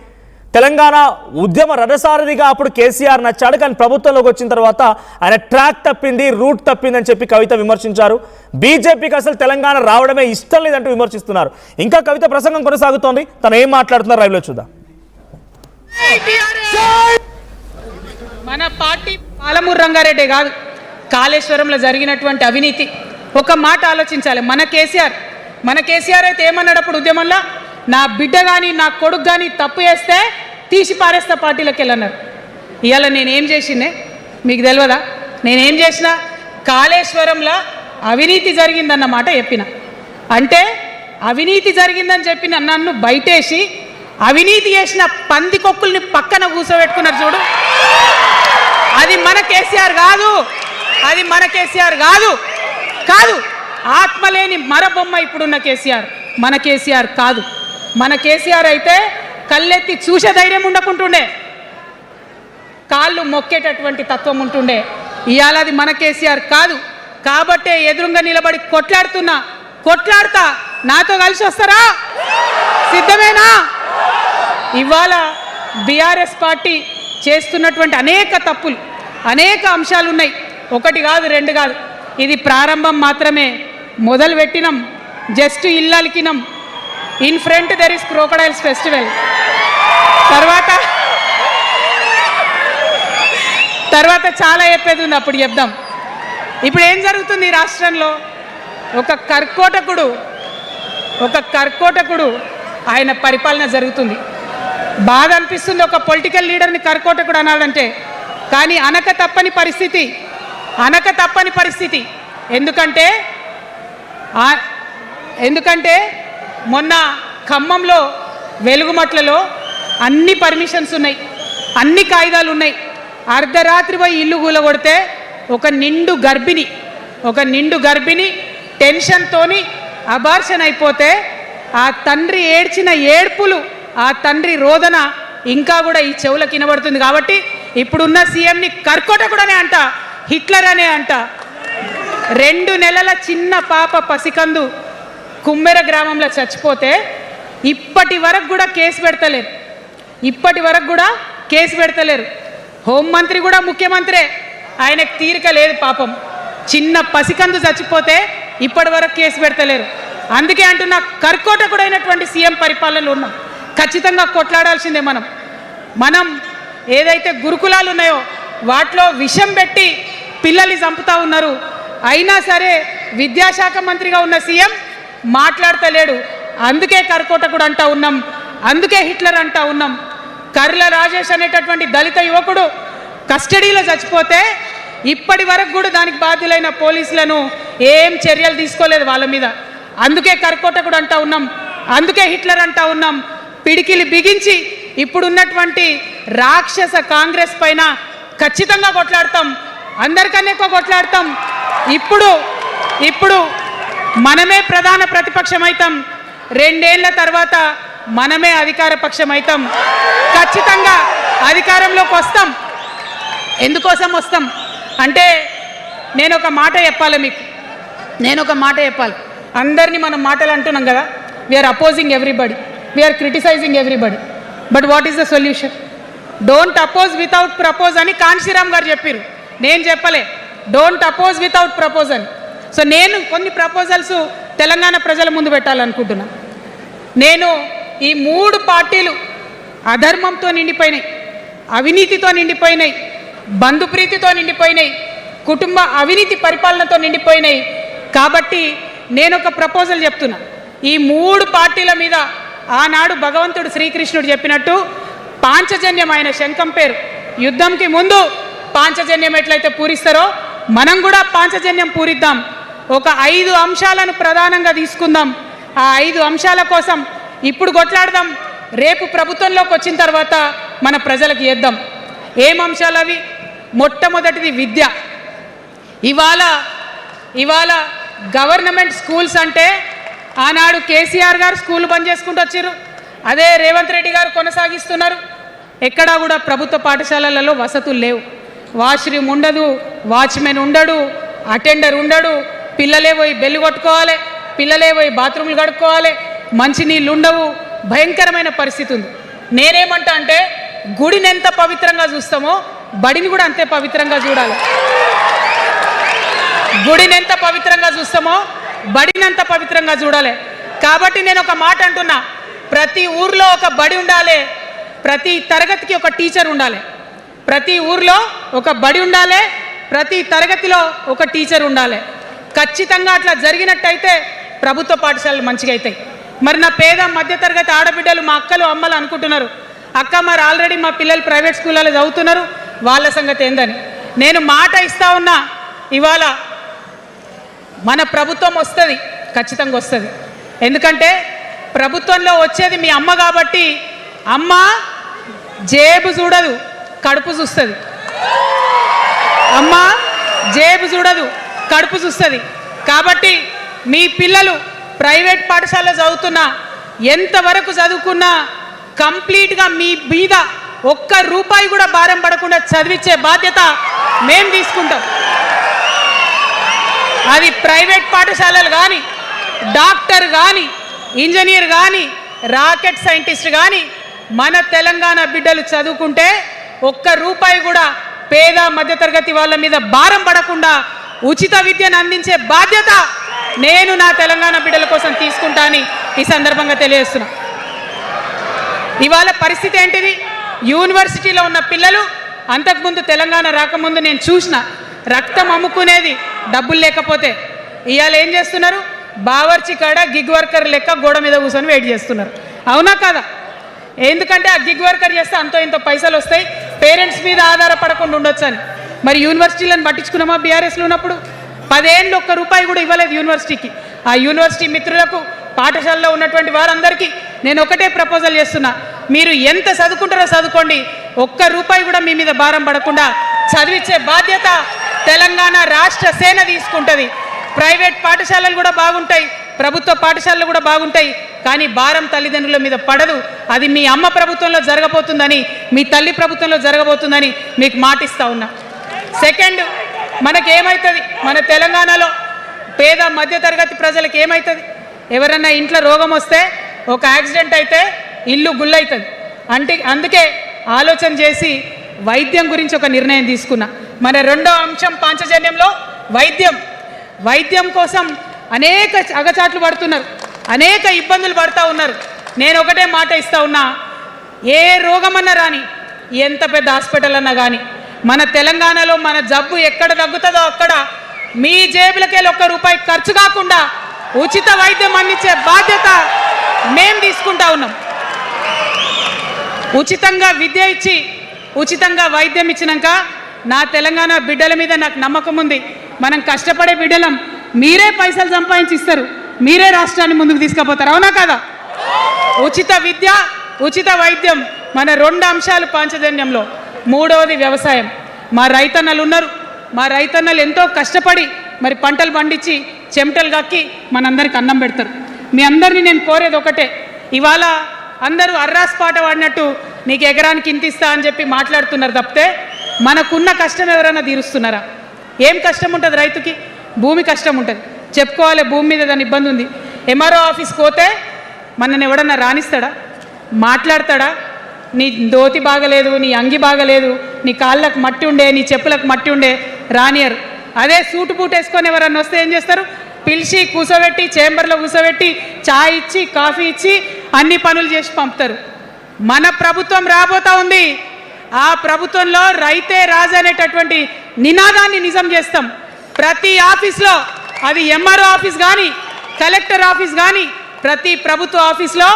తెలంగాణ ఉద్యమ రథసారథిగా అప్పుడు కేసీఆర్ నచ్చాడు, కానీ ప్రభుత్వంలోకి వచ్చిన తర్వాత ఆయన ట్రాక్ తప్పింది, రూట్ తప్పిందని చెప్పి కవిత విమర్శించారు. బీజేపీకి అసలు తెలంగాణ రావడమే ఇష్టం లేదంటూ విమర్శిస్తున్నారు. ఇంకా కవిత ప్రసంగం కొనసాగుతోంది, తను ఏం మాట్లాడుతున్నారు లైవ్లో చూద్దాం. మన పార్టీ పాలమూరు రంగారెడ్డి కాదు, కాళేశ్వరంలో జరిగినటువంటి అవినీతి ఒక మాట ఆలోచించాలి. మన కేసీఆర్ అయితే ఏమన్నాడు అప్పుడు ఉద్యమంలో, నా బిడ్డ కానీ నా కొడుకు కానీ తప్పు చేస్తే తీసి పారేస్తా పార్టీలోకి వెళ్ళన్నారు. ఇవాళ నేనేం చేసిందే మీకు తెలియదా? నేనేం చేసిన, కాళేశ్వరంలో అవినీతి జరిగిందన్నమాట చెప్పిన. అంటే అవినీతి జరిగిందని చెప్పిన నన్ను బయటేసి అవినీతి చేసిన పందికొక్కుల్ని పక్కన కూర్చోబెట్టుకున్నారు చూడు, అది మన కేసీఆర్ కాదు, అది మన కేసీఆర్ కాదు. ఆత్మలేని మరబొమ్మ ఇప్పుడున్న కేసీఆర్ మన కేసీఆర్ కాదు. మన కేసీఆర్ అయితే కళ్ళెత్తి చూసే ధైర్యం ఉండకుంటుండే, కాళ్ళు మొక్కేటటువంటి తత్వం ఉంటుండే. ఇవాళ అది మన కేసీఆర్ కాదు. కాబట్టే ఎదురుగా నిలబడి కొట్లాడతా నాతో కలిసి వస్తారా? సిద్ధమేనా? ఇవాళ బీఆర్ఎస్ పార్టీ చేస్తున్నటువంటి అనేక తప్పులు, అనేక అంశాలు ఉన్నాయి. ఒకటి కాదు, రెండు కాదు. ఇది ప్రారంభం మాత్రమే. మొదలు పెట్టినాం, జస్ట్ ఇల్లలికినాం. In front there is crocodiles festival. తర్వాత చాలా చెప్పేది ఉంది, అప్పుడు చెప్దాం. ఇప్పుడు ఏం జరుగుతుంది ఈ రాష్ట్రంలో? ఒక కర్కోటకుడు ఆయన పరిపాలన జరుగుతుంది. బాధ అనిపిస్తుంది ఒక పొలిటికల్ లీడర్ని కర్కోటకుడు అనాలంటే, కానీ అనక తప్పని పరిస్థితి. ఎందుకంటే మొన్న ఖమ్మంలో వెలుగుమట్లలో అన్ని పర్మిషన్స్ ఉన్నాయి, అన్ని కాయిదాలు ఉన్నాయి. అర్ధరాత్రి పోయి ఇల్లు కూలగొడితే ఒక నిండు గర్భిణి టెన్షన్తోని అబార్షన్ అయిపోతే ఆ తండ్రి ఏడ్చిన ఏడ్పులు, ఆ తండ్రి రోదన ఇంకా కూడా ఈ చెవులకు వినబడుతుంది. కాబట్టి ఇప్పుడున్న సీఎంని కర్కోటకుడనే అంట, హిట్లర్ అనే అంట. 2 నెలల చిన్న పాప పసికందు కుమ్మెర గ్రామంలో చచ్చిపోతే ఇప్పటి వరకు కూడా కేసు పెడతలేరు. హోంమంత్రి కూడా ముఖ్యమంత్రే, ఆయనకు తీరిక లేదు పాపం. చిన్న పసికందు చచ్చిపోతే ఇప్పటి వరకు కేసు పెడతలేరు. అందుకే అంటున్నా, కర్కోటకుడైనటువంటి సీఎం పరిపాలనలో ఉన్నాం. ఖచ్చితంగా కొట్లాడాల్సిందే. మనం ఏదైతే గురుకులాలు ఉన్నాయో వాటిలో విషం పెట్టి పిల్లల్ని చంపుతా ఉన్నారు. అయినా సరే విద్యాశాఖ మంత్రిగా ఉన్న సీఎం మాట్లాడతలేడు. అందుకే కర్కోటకుడు అంటా ఉన్నాం, అందుకే హిట్లర్ అంటా ఉన్నాం. కర్ల రాజేష్ అనేటటువంటి దళిత యువకుడు కస్టడీలో చచ్చిపోతే ఇప్పటి వరకు కూడా దానికి బాధ్యులైన పోలీసులను ఏం చర్యలు తీసుకోలేదు వాళ్ళ మీద. అందుకే కర్కోటకుడు అంటా ఉన్నాం, అందుకే హిట్లర్ అంటా ఉన్నాం. పిడికిలి బిగించి ఇప్పుడున్నటువంటి రాక్షస కాంగ్రెస్ పైన ఖచ్చితంగా కొట్లాడతాం, అందరికన్నా ఎక్కువ కొట్లాడతాం. ఇప్పుడు మనమే ప్రధాన ప్రతిపక్షం అవుతాం. 2 ఏళ్ల తర్వాత మనమే అధికార పక్షం అవుతాం. ఖచ్చితంగా అధికారంలోకి వస్తాం. ఎందుకోసం వస్తాం అంటే నేను ఒక మాట చెప్పాలి. అందరినీ మనం మాటలు అంటున్నాం కదా, we're opposing everybody, we're criticizing everybody. But what is the solution? Don't oppose without propose అని కాన్షీరామ్ గారు చెప్పారు, నేను చెప్పలే. డోంట్ అపోజ్ వితౌట్ ప్రపోజ్ అని. సో నేను కొన్ని ప్రపోజల్స్ తెలంగాణ ప్రజల ముందు పెట్టాలనుకుంటున్నాను. నేను ఈ 3 పార్టీలు అధర్మంతో నిండిపోయినాయి, అవినీతితో నిండిపోయినాయి, బంధుప్రీతితో నిండిపోయినాయి, కుటుంబ అవినీతి పరిపాలనతో నిండిపోయినాయి. కాబట్టి నేను ఒక ప్రపోజల్ చెప్తున్నా. ఈ 3 పార్టీల మీద ఆనాడు భగవంతుడు శ్రీకృష్ణుడు చెప్పినట్టు పాంచజన్యం, ఆయన శంఖం పేరు, యుద్ధంకి ముందు పాంచజన్యం ఎట్లయితే పూరిస్తారో మనం కూడా పాంచజన్యం పూరిద్దాం. ఒక 5 అంశాలను ప్రధానంగా తీసుకుందాం. ఆ 5 అంశాల కోసం ఇప్పుడు కొట్లాడదాం. రేపు ప్రభుత్వంలోకి వచ్చిన తర్వాత మన ప్రజలకు ఇద్దాం. ఏం అంశాలు అవి? మొట్టమొదటిది విద్య. ఇవాళ గవర్నమెంట్ స్కూల్స్ అంటే ఆనాడు కేసీఆర్ గారు స్కూల్ బంద్ చేసుకుంటూ వచ్చారు, అదే రేవంత్ రెడ్డి గారు కొనసాగిస్తున్నారు. ఎక్కడా కూడా ప్రభుత్వ పాఠశాలలలో వసతులు లేవు. వాష్రూమ్ ఉండదు, వాచ్మెన్ ఉండడు, అటెండర్ ఉండడు, పిల్లలే పోయి బెల్లు కొట్టుకోవాలి, పిల్లలే పోయి బాత్రూమ్లు కడుక్కోవాలి, మంచినీళ్ళు ఉండవు, భయంకరమైన పరిస్థితి ఉంది. నేనేమంటా అంటే గుడిని ఎంత పవిత్రంగా చూస్తామో బడిని కూడా అంతే పవిత్రంగా చూడాలి. గుడిని ఎంత పవిత్రంగా చూస్తామో బడిని అంత పవిత్రంగా చూడాలి. కాబట్టి నేను ఒక మాట అంటున్నా, ప్రతి ఊర్లో ఒక బడి ఉండాలి, ప్రతి తరగతికి ఒక టీచర్ ఉండాలి. ప్రతి ఊర్లో ఒక బడి ఉండాలి, ప్రతి తరగతిలో ఒక టీచర్ ఉండాలి. ఖచ్చితంగా అట్లా జరిగినట్టయితే ప్రభుత్వ పాఠశాలలు మంచిగా అవుతాయి. మరి నా పేద మధ్యతరగతి ఆడబిడ్డలు, మా అక్కలు అమ్మలు అనుకుంటున్నారు, అక్క మరి ఆల్రెడీ మా పిల్లలు ప్రైవేట్ స్కూళ్ళలో చదువుతున్నారు, వాళ్ళ సంగతి ఏందని. నేను మాట ఇస్తా ఉన్నా, ఇవాళ మన ప్రభుత్వం వస్తుంది, ఖచ్చితంగా వస్తుంది. ఎందుకంటే ప్రభుత్వంలో వచ్చేది మీ అమ్మ కాబట్టి అమ్మ జేబు చూడదు, కడుపు చూస్తుంది. అమ్మ జేబు చూడదు, కడుపు చూస్తుంది. కాబట్టి మీ పిల్లలు ప్రైవేట్ పాఠశాలలో చదువుతున్నా, ఎంతవరకు చదువుకున్నా కంప్లీట్గా మీ మీద ఒక్క రూపాయి కూడా భారం పడకుండా చదివించే బాధ్యత మేము తీసుకుంటాం. అది ప్రైవేట్ పాఠశాలలు కానీ, డాక్టర్ కానీ, ఇంజనీర్ కానీ, రాకెట్ సైంటిస్ట్ కానీ మన తెలంగాణ బిడ్డలు చదువుకుంటే ఒక్క రూపాయి కూడా పేద మధ్యతరగతి వాళ్ళ మీద భారం పడకుండా ఉచిత విద్యను అందించే బాధ్యత నేను నా తెలంగాణ బిడ్డల కోసం తీసుకుంటా అని ఈ సందర్భంగా తెలియజేస్తున్నా. ఇవాళ పరిస్థితి ఏంటిది? యూనివర్సిటీలో ఉన్న పిల్లలు అంతకుముందు తెలంగాణ రాకముందు నేను చూసిన రక్తం అమ్ముకునేది డబ్బులు లేకపోతే. ఇవాళ ఏం చేస్తున్నారు? బావర్చి కాడ గిగ్ వర్కర్ లెక్క గోడ మీద కూర్చొని వెయిట్ చేస్తున్నారు. అవునా కదా? ఎందుకంటే ఆ గిగ్ వర్కర్ చేస్తే అంతో ఇంతో పైసలు వస్తాయి, పేరెంట్స్ మీద ఆధారపడకుండా ఉండొచ్చు అని. మరి యూనివర్సిటీలను పట్టించుకున్నామా? బీఆర్ఎస్లో ఉన్నప్పుడు 10 ఏళ్ళు ఒక్క రూపాయి కూడా ఇవ్వలేదు యూనివర్సిటీకి. ఆ యూనివర్సిటీ మిత్రులకు, పాఠశాలలో ఉన్నటువంటి వారందరికీ నేను ఒకటే ప్రపోజల్ చేస్తున్నా, మీరు ఎంత చదువుకుంటారో చదువుకోండి, ఒక్క రూపాయి కూడా మీ మీద భారం పడకుండా చదివించే బాధ్యత తెలంగాణ రాష్ట్ర సేన తీసుకుంటుంది. ప్రైవేట్ పాఠశాలలు కూడా బాగుంటాయి, ప్రభుత్వ పాఠశాలలు కూడా బాగుంటాయి, కానీ భారం తల్లిదండ్రుల మీద పడదు. అది మీ అమ్మ ప్రభుత్వంలో జరగబోతుందని, మీ తల్లి ప్రభుత్వంలో జరగబోతుందని మీకు మాటిస్తా ఉన్నా. సెకండ్, మనకేమవుతుంది? మన తెలంగాణలో పేద మధ్యతరగతి ప్రజలకు ఏమవుతుంది? ఎవరన్నా ఇంట్లో రోగం వస్తే, ఒక యాక్సిడెంట్ అయితే ఇల్లు గుల్లవుతుంది. అందుకే ఆలోచన చేసి వైద్యం గురించి ఒక నిర్ణయం తీసుకున్నా. మన రెండో అంశం పాంచజన్యంలో వైద్యం కోసం అనేక అగచాట్లు పడుతున్నారు, అనేక ఇబ్బందులు పడుతూ ఉన్నారు. నేను ఒకటే మాట ఇస్తా ఉన్నా, ఏ రోగమన్నా రాని, ఎంత పెద్ద హాస్పిటల్ అన్నా కానీ, మన తెలంగాణలో మన జబ్బు ఎక్కడ తగ్గుతుందో అక్కడ మీ జేబులకెళ్ళి ఒక్క రూపాయి ఖర్చు కాకుండా ఉచిత వైద్యం అందించే బాధ్యత మేము తీసుకుంటా ఉన్నాం. ఉచితంగా విద్య ఇచ్చి, ఉచితంగా వైద్యం ఇచ్చినాక నా తెలంగాణ బిడ్డల మీద నాకు నమ్మకం ఉంది. మనం కష్టపడే బిడ్డలం, మీరే పైసలు సంపాదించి ఇస్తారు, మీరే రాష్ట్రాన్ని ముందుకు తీసుకుపోతారు. అవునా కదా? ఉచిత విద్య, ఉచిత వైద్యం మన రెండు అంశాలు పాంచజన్యంలో. మూడవది వ్యవసాయం. మా రైతన్నలు ఉన్నారు, మా రైతన్నలు ఎంతో కష్టపడి మరి పంటలు పండించి చెమటలు కక్కి మనందరికి అన్నం పెడతారు. మీ అందరినీ నేను కోరేది ఒకటే, ఇవాళ అందరూ అర్రాస్ పాట పాడినట్టు నీకు ఎకరానికి ఇంత ఇస్తా అని చెప్పి మాట్లాడుతున్నారు తప్పితే మనకున్న కష్టం ఎవరైనా తీరుస్తున్నారా? ఏం కష్టం ఉంటుంది రైతుకి? భూమి కష్టం ఉంటుంది, చెప్పుకోవాలి. భూమి మీద దాని ఇబ్బంది ఉంది. ఎంఆర్ఓ ఆఫీస్కి పోతే మనని ఎవడన్నా రాణిస్తాడా? మాట్లాడతాడా? నీ దోతి బాగలేదు, నీ అంగి బాగలేదు, నీ కాళ్ళకు మట్టి ఉండే, నీ చెప్పులకు మట్టి ఉండే రానియరు. అదే సూటు బూట్ వేసుకొని ఎవరన్నా వస్తే ఏం చేస్తారు? పిలిచి కూర్చోబెట్టి, చేంబర్లో కూర్చోబెట్టి చాయ్ ఇచ్చి, కాఫీ ఇచ్చి అన్ని పనులు చేసి పంపుతారు. మన ప్రభుత్వం రాబోతా ఉంది. ఆ ప్రభుత్వంలో రైతే రాజు అనేటటువంటి నినాదాన్ని నిజం చేస్తాం. ప్రతి ఆఫీస్లో, అది ఎంఆర్ఓ ఆఫీస్ కానీ, కలెక్టర్ ఆఫీస్ కానీ, ప్రతి ప్రభుత్వ ఆఫీస్లో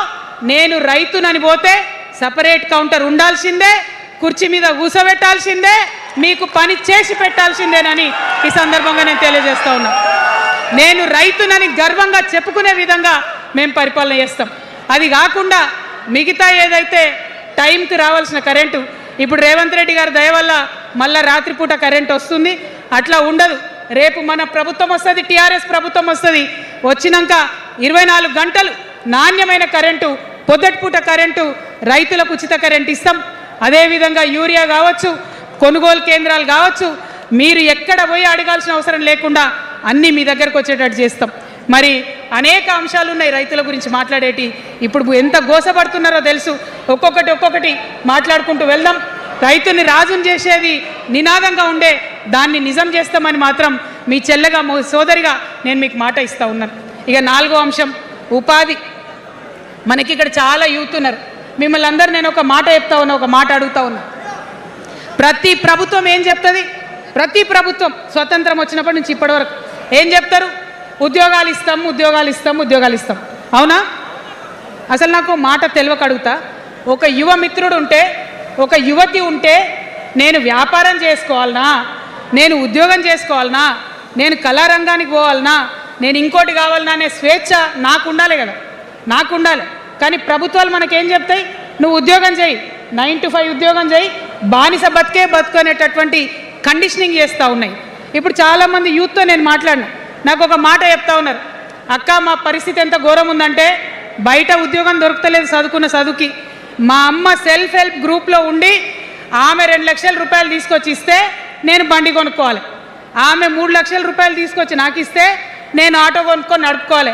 నేను రైతునని పోతే సపరేట్ కౌంటర్ ఉండాల్సిందే, కుర్చీ మీద కూర్చోబెట్టాల్సిందే, మీకు పని చేసి పెట్టాల్సిందేనని ఈ సందర్భంగా నేను తెలియజేస్తా ఉన్నా. నేను రైతునని గర్వంగా చెప్పుకునే విధంగా మేము పరిపాలన చేస్తాం. అది కాకుండా మిగతా ఏదైతే టైంకి రావాల్సిన కరెంటు, ఇప్పుడు రేవంత్ రెడ్డి గారి దయ వల్ల మళ్ళీ రాత్రిపూట కరెంట్ వస్తుంది, అట్లా ఉండదు. రేపు మన ప్రభుత్వం వస్తుంది, టీఆర్ఎస్ ప్రభుత్వం వస్తుంది. వచ్చినాక 24 గంటలు నాణ్యమైన కరెంటు, పొద్దుటిపూట కరెంటు, రైతులకు ఉచిత కరెంట్ ఇస్తాం. అదేవిధంగా యూరియా కావచ్చు, కొనుగోలు కేంద్రాలు కావచ్చు, మీరు ఎక్కడ పోయి అడగాల్సిన అవసరం లేకుండా అన్నీ మీ దగ్గరకు వచ్చేటట్టు చేస్తాం. మరి అనేక అంశాలు ఉన్నాయి రైతుల గురించి మాట్లాడేటి. ఇప్పుడు ఎంత గోసపడుతున్నారో తెలుసు. ఒక్కొక్కటి మాట్లాడుకుంటూ వెళ్దాం. రైతుని రాజుని చేసేది నినాదంగా ఉండే దాన్ని నిజం చేస్తామని మాత్రం మీ చెల్లెగా సోదరిగా నేను మీకు మాట ఇస్తూ ఉన్నాను. ఇక 4వ అంశం ఉపాధి. మనకి ఇక్కడ చాలా యూత్ ఉన్నారు. మిమ్మల్ని అందరూ నేను ఒక మాట చెప్తా ఉన్నా, ఒక మాట అడుగుతా ఉన్నా. ప్రతి ప్రభుత్వం ఏం చెప్తుంది? ప్రతి ప్రభుత్వం స్వతంత్రం వచ్చినప్పటి నుంచి ఇప్పటి వరకు ఏం చెప్తారు? ఉద్యోగాలు ఇస్తాం. అవునా? అసలు నాకు మాట తెలియక అడుగుతా. ఒక యువ మిత్రుడు ఉంటే, ఒక యువతి ఉంటే, నేను వ్యాపారం చేసుకోవాలనా, నేను ఉద్యోగం చేసుకోవాలనా, నేను కళారంగానికి పోవాలనా, నేను ఇంకోటి కావాలనా అనే స్వేచ్ఛ నాకు ఉండాలి కదా, నాకు ఉండాలి. కానీ ప్రభుత్వాలు మనకేం చెప్తాయి? నువ్వు ఉద్యోగం చేయి, 9 to 5 ఉద్యోగం చేయి, బానిస బతుకు అనేటటువంటి కండిషనింగ్ చేస్తూ ఉన్నాయి. ఇప్పుడు చాలామంది యూత్తో నేను మాట్లాడినా, నాకు ఒక మాట చెప్తా ఉన్నారు. అక్క, మా పరిస్థితి ఎంత ఘోరం ఉందంటే బయట ఉద్యోగం దొరుకుతలేదు చదువుకున్న చదువుకి. మా అమ్మ సెల్ఫ్ హెల్ప్ గ్రూప్లో ఉండి ఆమె 2 లక్షల రూపాయలు తీసుకొచ్చి ఇస్తే నేను బండి కొనుక్కోవాలి. ఆమె 3 లక్షల రూపాయలు తీసుకొచ్చి నాకు ఇస్తే నేను ఆటో కొనుక్కొని నడుపుకోవాలి.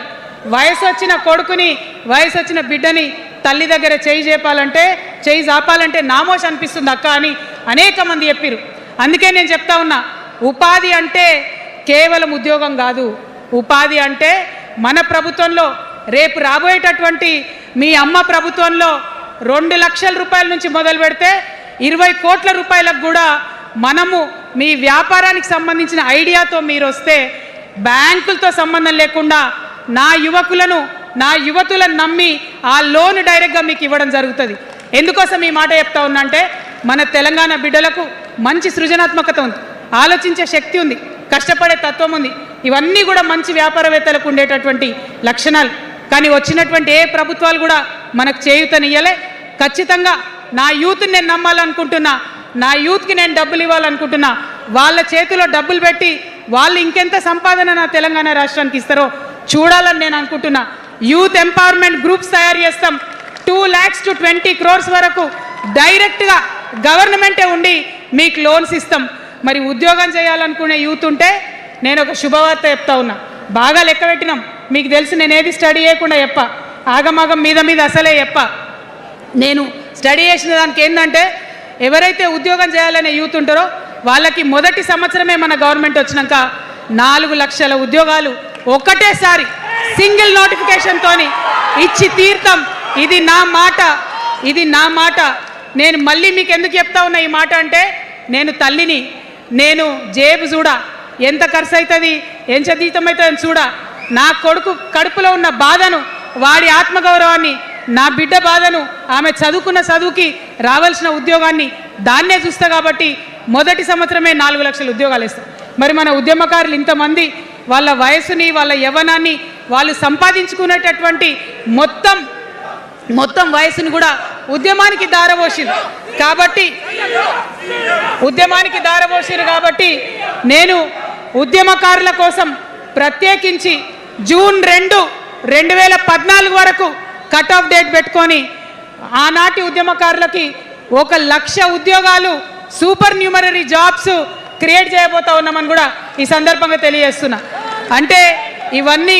వయసు వచ్చిన కొడుకుని, వయసు వచ్చిన బిడ్డని తల్లి దగ్గర చేయి జాపాలంటే నామోష్ అనిపిస్తుంది అక్క అని అనేక మంది చెప్పారు. అందుకే నేను చెప్తా ఉన్నా, ఉపాధి అంటే కేవలం ఉద్యోగం కాదు. ఉపాధి అంటే మన ప్రభుత్వంలో, రేపు రాబోయేటటువంటి మీ అమ్మ ప్రభుత్వంలో 2 లక్షల రూపాయల నుంచి మొదలు పెడితే 20 కోట్ల రూపాయలకు కూడా మనము మీ వ్యాపారానికి సంబంధించిన ఐడియాతో మీరు వస్తే బ్యాంకులతో సంబంధం లేకుండా నా యువతులను నమ్మి ఆ లోన్ డైరెక్ట్గా మీకు ఇవ్వడం జరుగుతుంది. ఎందుకోసం ఈ మాట చెప్తా ఉన్నా అంటే, మన తెలంగాణ బిడ్డలకు మంచి సృజనాత్మకత ఉంది, ఆలోచించే శక్తి ఉంది, కష్టపడే తత్వం ఉంది. ఇవన్నీ కూడా మంచి వ్యాపారవేత్తలకు ఉండేటటువంటి లక్షణాలు. కానీ వచ్చినటువంటి ఏ ప్రభుత్వాలు కూడా మనకు చేయూతనియ్యలే. ఖచ్చితంగా నా యూత్ని నేను నమ్మాలనుకుంటున్నా, నా యూత్కి నేను డబ్బులు ఇవ్వాలనుకుంటున్నా. వాళ్ళ చేతిలో డబ్బులు పెట్టి వాళ్ళు ఇంకెంత సంపాదన నా తెలంగాణ రాష్ట్రానికి ఇస్తారో చూడాలని నేను అనుకుంటున్నా. యూత్ ఎంపవర్మెంట్ గ్రూప్స్ తయారు చేస్తాం. 2 lakhs to 20 crores వరకు డైరెక్ట్గా గవర్నమెంటే ఉండి మీకు లోన్స్ ఇస్తాం. మరి ఉద్యోగం చేయాలనుకునే యూత్ ఉంటే నేను ఒక శుభవార్త చెప్తా ఉన్నా. బాగా లెక్క పెట్టినాం. మీకు తెలిసి నేను ఏది స్టడీ చేయకుండా ఆగమాగం మీద అసలే నేను స్టడీ చేసిన దానికి ఏంటంటే, ఎవరైతే ఉద్యోగం చేయాలనే యూత్ ఉంటారో వాళ్ళకి మొదటి సంవత్సరమే మన గవర్నమెంట్ వచ్చినాక 4 లక్షల ఉద్యోగాలు ఒకటేసారి సింగిల్ నోటిఫికేషన్తోని ఇచ్చి తీర్థం. ఇది నా మాట. నేను మళ్ళీ మీకు ఎందుకు చెప్తా ఉన్నా ఈ మాట అంటే, నేను తల్లిని, నేను జేబు చూడా, ఎంత ఖర్చు అవుతుంది, ఎంత జీతం అవుతుంది చూడా. నా కొడుకు కడుపులో ఉన్న బాధను, వాడి ఆత్మగౌరవాన్ని, నా బిడ్డ బాధను, ఆమె చదువుకున్న చదువుకి రావాల్సిన ఉద్యోగాన్ని దాన్నే చూస్తా. కాబట్టి మొదటి సంవత్సరమే 4 లక్షల ఉద్యోగాలు ఇస్తాం. మరి మన ఉద్యమకారులు ఇంతమంది వాళ్ళ వయసుని, వాళ్ళ యవ్వనాన్ని వాళ్ళు సంపాదించుకునేటటువంటి మొత్తం వయసుని కూడా ఉద్యమానికి దారపోసిరు. కాబట్టి నేను ఉద్యమకారుల కోసం ప్రత్యేకించి జూన్ 2, 2014 వరకు కట్ ఆఫ్ డేట్ పెట్టుకొని ఆనాటి ఉద్యమకారులకి 1 లక్ష ఉద్యోగాలు, సూపర్ న్యూమరరీ జాబ్స్ క్రియేట్ చేయబోతా ఉన్నామని కూడా ఈ సందర్భంగా తెలియజేస్తున్నా. అంటే ఇవన్నీ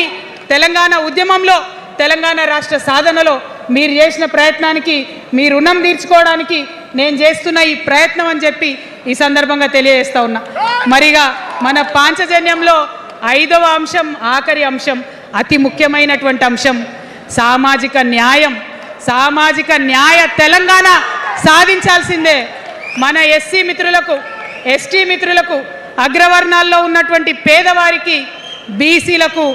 తెలంగాణ ఉద్యమంలో, తెలంగాణ రాష్ట్ర సాధనలో మీరు చేసిన ప్రయత్నానికి, మీ రుణం తీర్చుకోవడానికి నేను చేస్తున్న ఈ ప్రయత్నం అని చెప్పి ఈ సందర్భంగా తెలియజేస్తా ఉన్నా. మరిగా మన పాంచజన్యంలో 5వ అంశం, ఆఖరి అంశం, అతి ముఖ్యమైనటువంటి అంశం సామాజిక న్యాయ తెలంగాణ సాధించాల్సిందే. మన ఎస్సీ మిత్రులకు, ఎస్టీ మిత్రులకు, అగ్రవర్ణాల్లో ఉన్నటువంటి పేదవారికి, బీసీలకు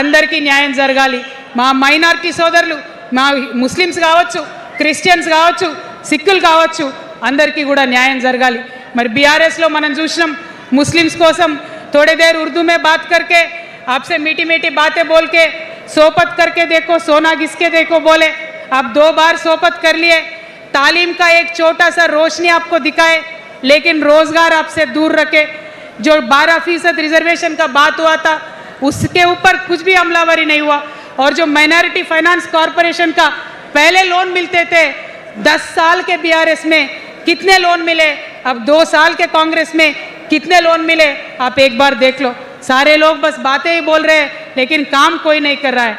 అందరికీ న్యాయం జరగాలి. మా మైనారిటీ సోదరులు, మా ముస్లిమ్స్ కావచ్చు, క్రిస్టియన్స్ కావచ్చు, సిక్కులు కావచ్చు, అందరికీ కూడా న్యాయం జరగాలి. మరి బీఆర్ఎస్లో మనం చూసినాం, ముస్లిమ్స్ కోసం थोड़ी देर उर्दू में बात करके, आपसे मीठी मीठी बातें बोल के, सोपत करके देखो, सोना घिसके देखो बोले. आप 2 बार सोपत कर लिए, तालीम का एक छोटा सा रोशनी आपको दिखाए, लेकिन रोजगार आपसे दूर रखे. जो 12% रिजर्वेशन का बात हुआ था, उसके ऊपर कुछ भी अमलावरी नहीं हुआ. और जो माइनॉरिटी फाइनेंस कॉरपोरेशन का पहले लोन मिलते थे, 10 साल के बीआरएस में कितने लोन मिले, अब 2 साल के कांग्रेस में कितने लोन मिले, आप एक बार देख लो। सारे लोग बस बातें ही बोल रहे हैं लेकिन काम कोई नहीं कर रहा है।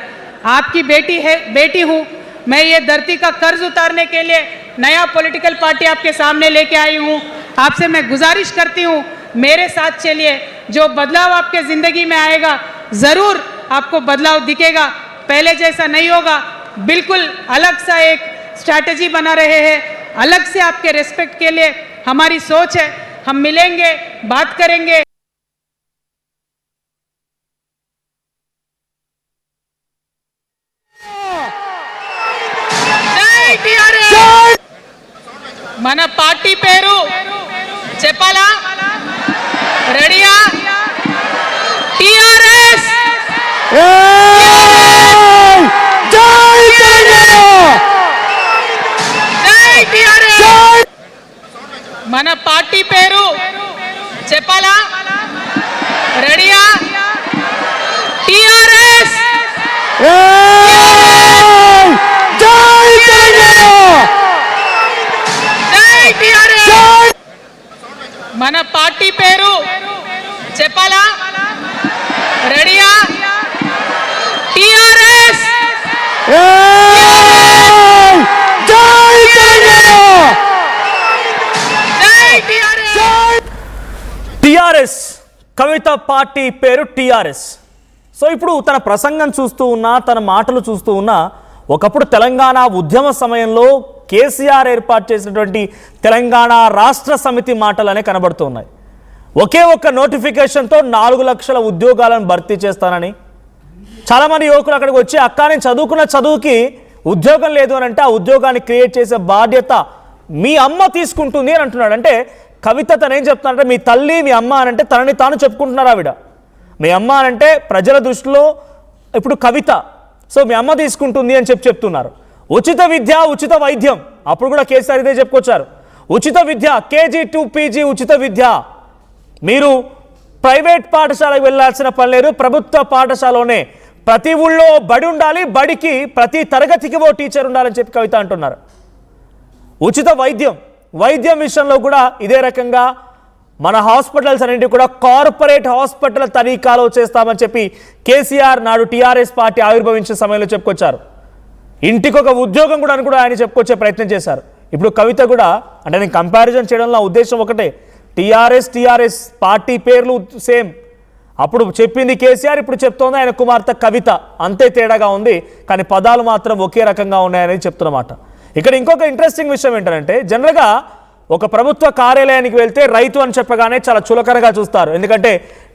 आपकी बेटी हूँ मैं, ये धरती का कर्ज उतारने के लिए नया पॉलिटिकल पार्टी आपके सामने लेके आई हूँ। आपसे मैं गुजारिश करती हूँ मेरे साथ चलिए, जो बदलाव आपके जिंदगी में आएगा जरूर आपको बदलाव दिखेगा, पहले जैसा नहीं होगा। बिल्कुल अलग सा एक स्ट्रैटेजी बना रहे हैं, अलग से आपके रेस्पेक्ट के लिए हमारी सोच है। हम मिलेंगे, बात करेंगे। మన పార్టీ పేరు చెప్పాలా? రెడీయా? టిఆర్ఎస్ మన పార్టీ పేరు చెప్పాలా? రెడీయా? టిఆర్ఎస్ మన పార్టీ పేరు చెప్పాలా? రెడీయా? టిఆర్ఎస్ టిఆర్ఎస్ కవిత పార్టీ పేరు టిఆర్ఎస్. సో ఇప్పుడు తన ప్రసంగం చూస్తూ ఉన్నా, తన మాటలు చూస్తూ ఉన్నా, ఒకప్పుడు తెలంగాణ ఉద్యమ సమయంలో కేసీఆర్ ఏర్పాటు చేసినటువంటి తెలంగాణ రాష్ట్ర సమితి మాటలనే కనబడుతూ ఉన్నాయి. ఒకే ఒక్క నోటిఫికేషన్తో 4 లక్షల ఉద్యోగాలను భర్తీ చేస్తానని చాలామంది యువకులు అక్కడికి వచ్చి, అక్క నేను చదువుకున్న చదువుకి ఉద్యోగం లేదు అని అంటే ఆ ఉద్యోగాన్ని క్రియేట్ చేసే బాధ్యత మీ అమ్మ తీసుకుంటుంది అని అంటున్నాడు. అంటే కవిత తనేం చెప్తున్నారంటే మీ తల్లి మీ అమ్మ అని అంటే తనని తాను చెప్పుకుంటున్నారు. ఆవిడ మీ అమ్మ అని అంటే ప్రజల దృష్టిలో ఇప్పుడు కవిత, సో మీ అమ్మ తీసుకుంటుంది అని చెప్తున్నారు. ఉచిత విద్య, ఉచిత వైద్యం, అప్పుడు కూడా కేసీఆర్ ఇదే చెప్పుకొచ్చారు. ఉచిత విద్య, KG to PG ఉచిత విద్య. మీరు ప్రైవేట్ పాఠశాలకు వెళ్ళాల్సిన పని లేదు, ప్రభుత్వ పాఠశాలలోనే ప్రతి ఊళ్ళో బడి ఉండాలి, బడికి ప్రతి తరగతికి ఓ టీచర్ ఉండాలని చెప్పి కవిత అంటున్నారు. ఉచిత వైద్యం విషయంలో కూడా ఇదే రకంగా మన హాస్పిటల్స్ అన్నింటినీ కూడా కార్పొరేట్ హాస్పిటల్ తనిఖీలో చేస్తామని చెప్పి కేసీఆర్ నాడు టీఆర్ఎస్ పార్టీ ఆవిర్భవించిన సమయంలో చెప్పుకొచ్చారు. ఇంటికి ఒక ఉద్యోగం కూడా అని కూడా ఆయన చెప్పుకొచ్చే ప్రయత్నం చేశారు. ఇప్పుడు కవిత కూడా, అంటే నేను కంపారిజన్ చేయడంలో ఉద్దేశం ఒకటే, టీఆర్ఎస్ పార్టీ పేర్లు సేమ్. అప్పుడు చెప్పింది కేసీఆర్, ఇప్పుడు చెప్తోంది ఆయన కుమార్తె కవిత. అంతే తేడాగా ఉంది, కానీ పదాలు మాత్రం ఒకే రకంగా ఉన్నాయనేది చెప్తున్నమాట. ఇక్కడ ఇంకొక ఇంట్రెస్టింగ్ విషయం ఏంటంటే, జనరల్గా ఒక ప్రభుత్వ కార్యాలయానికి వెళ్తే రైతు అని చెప్పగానే చాలా చులకనగా చూస్తారు. ఎందుకంటే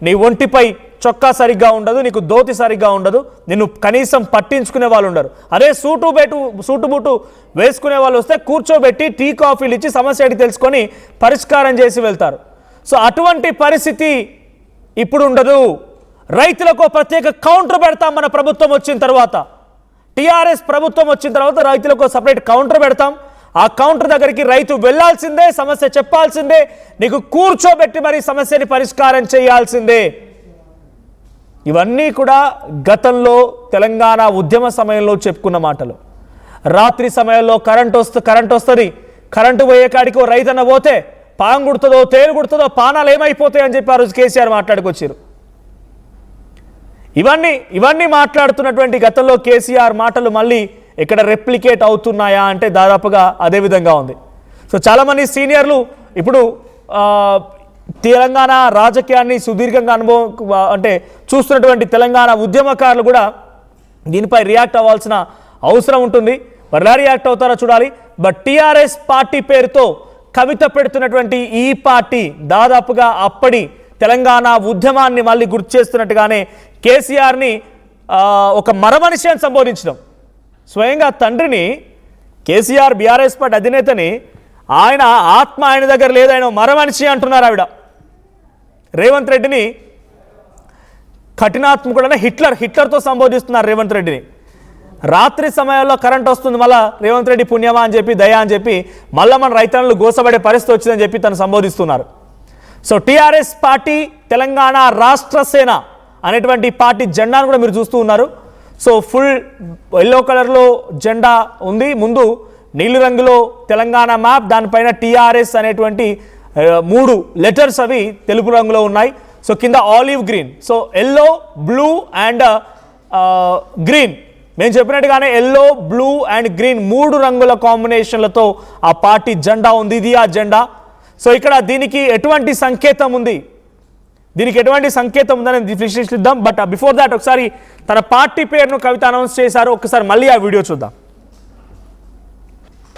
నీ ఒంటిపై చొక్కా సరిగ్గా ఉండదు, నీకు ధోతి సరిగ్గా ఉండదు, నిన్ను కనీసం పట్టించుకునే వాళ్ళు ఉండరు. అదే సూటు బూటు వేసుకునే వాళ్ళు వస్తే కూర్చోబెట్టి టీ కాఫీలు ఇచ్చి సమస్య అడిగి తెలుసుకొని పరిష్కారం చేసి వెళ్తారు. సో అటువంటి పరిస్థితి ఇప్పుడు ఉండదు. రైతులకు ప్రత్యేక కౌంటర్ పెడతాం మన ప్రభుత్వం వచ్చిన తర్వాత. టీఆర్ఎస్ ప్రభుత్వం వచ్చిన తర్వాత రైతులకు సపరేట్ కౌంటర్ పెడతాం. ఆ కౌంటర్ దగ్గరికి రైతు వెళ్లాల్సిందే, సమస్య చెప్పాల్సిందే, నీకు కూర్చోబెట్టి మరి సమస్యని పరిష్కారం చేయాల్సిందే. ఇవన్నీ కూడా గతంలో తెలంగాణ ఉద్యమ సమయంలో చెప్పుకున్న మాటలు. రాత్రి సమయంలో కరెంట్ వస్తుంది, కరెంటు పోయే కాడికి రైతన్న పోతే పాము గుడుతుందో తేలు గుడుతుందో పానాలు ఏమైపోతాయి అని చెప్పి ఆ రోజు కేసీఆర్ మాట్లాడుకొచ్చారు. ఇవన్నీ మాట్లాడుతున్నటువంటి గతంలో కేసీఆర్ మాటలు మళ్ళీ ఇక్కడ రెప్లికేట్ అవుతున్నాయా అంటే దాదాపుగా అదే విధంగా ఉంది. సో చాలామంది సీనియర్లు ఇప్పుడు తెలంగాణ రాజకీయాన్ని సుదీర్ఘంగా అనుభవం అంటే చూస్తున్నటువంటి తెలంగాణ ఉద్యమకారులు కూడా దీనిపై రియాక్ట్ అవ్వాల్సిన అవసరం ఉంటుంది. మరి ఎలా రియాక్ట్ అవుతారో చూడాలి. బట్ టీఆర్ఎస్ పార్టీ పేరుతో కవిత పెడుతున్నటువంటి ఈ పార్టీ దాదాపుగా అప్పటి తెలంగాణ ఉద్యమాన్ని మళ్ళీ గుర్తు చేస్తున్నట్టుగానే కేసీఆర్ని ఒక మరమనిషి అని సంబోధించడం. స్వయంగా తండ్రిని కేసీఆర్ బీఆర్ఎస్ పార్టీ అధినేతని ఆయన ఆత్మ ఆయన దగ్గర లేదు, ఆయన మరమనిషి అంటున్నారు. ఆవిడ రేవంత్ రెడ్డిని కఠినాత్మకుడైన హిట్లర్తో సంబోధిస్తున్నారు రేవంత్ రెడ్డిని. రాత్రి సమయాల్లో కరెంట్ వస్తుంది, మళ్ళీ రేవంత్ రెడ్డి పుణ్యమా అని చెప్పి దయా అని చెప్పి మళ్ళీ మన రైతులను గోసపడే పరిస్థితి వచ్చిందని చెప్పి తను సంబోధిస్తున్నారు. సో టీఆర్ఎస్ పార్టీ తెలంగాణ రాష్ట్ర సేన అనేటువంటి పార్టీ జెండాను కూడా మీరు చూస్తూ ఉన్నారు. సో ఫుల్ ఎల్లో కలర్లో జెండా ఉంది, ముందు నీలి రంగులో తెలంగాణ మ్యాప్, దానిపైన టీఆర్ఎస్ అనేటువంటి 3 లెటర్స్ అవి తెలుపు రంగులో ఉన్నాయి. సో కింద olive green, so yellow, blue and green. మేము చెప్పినట్టుగానే ఎల్లో, బ్లూ అండ్ గ్రీన్ 3 రంగుల కాంబినేషన్లతో ఆ పార్టీ జెండా ఉంది. ఇది ఆ జెండా. సో ఇక్కడ దీనికి ఎటువంటి సంకేతం ఉంది, ఉందని విశ్లేషిద్దాం. బట్ బిఫోర్ దాట్ ఒకసారి తన పార్టీ పేరును కవిత అనౌన్స్ చేశారు. ఒకసారి మళ్ళీ ఆ వీడియో చూద్దాం.